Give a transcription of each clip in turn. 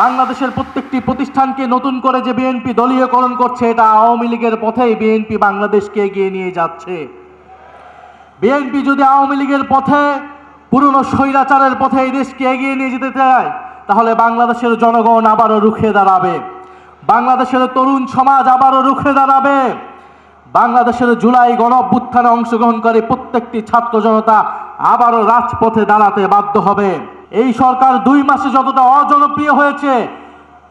বাংলাদেশের প্রত্যেকটি প্রতিষ্ঠানকে নতুন করে যে বিএনপি দলীয়করণ করছে, এটা আওয়ামী লীগের পথেই বিএনপি বাংলাদেশকে এগিয়ে নিয়ে যাচ্ছে। বিএনপি যদি আওয়ামী লীগের পথে, পুরনো স্বৈরাচারের পথে এই দেশকে এগিয়ে নিয়ে যেতে চায়, তাহলে বাংলাদেশের জনগণ আবারও রুখে দাঁড়াবে, বাংলাদেশের তরুণ সমাজ আবারও রুখে দাঁড়াবে, বাংলাদেশের জুলাই গণঅভ্যুত্থানে অংশগ্রহণকারী প্রত্যেকটি ছাত্র জনতা আবারও রাজপথে দাঁড়াতে বাধ্য হবে। এই সরকার 2 মাসে যতটা অজনপ্রিয় হয়েছে,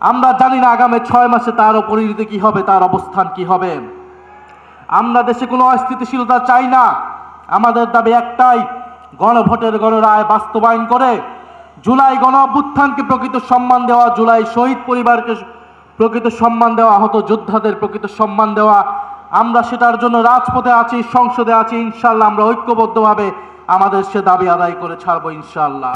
আমরা জানি না আগামী 6 মাসে তার পরিণতি কি হবে, তার অবস্থান কি হবে। আমরা দেশে কোনো অস্থিতিশীলতা চাই না। আমাদের দাবি একটাই, গণভোটের গণরায় বাস্তবায়ন করে জুলাই গণঅভ্যুত্থানকে প্রকৃত সম্মান দেওয়া, জুলাই শহীদ পরিবারকে প্রকৃত সম্মান দেওয়া, আহত যোদ্ধাদের প্রকৃত সম্মান দেওয়া। আমরা সেটার জন্য রাজপথে আছি, সংসদে আছি। ইনশাআল্লাহ আমরা ঐক্যবদ্ধভাবে আমাদের সে দাবি আদায় করে ছাড়বো ইনশাআল্লাহ।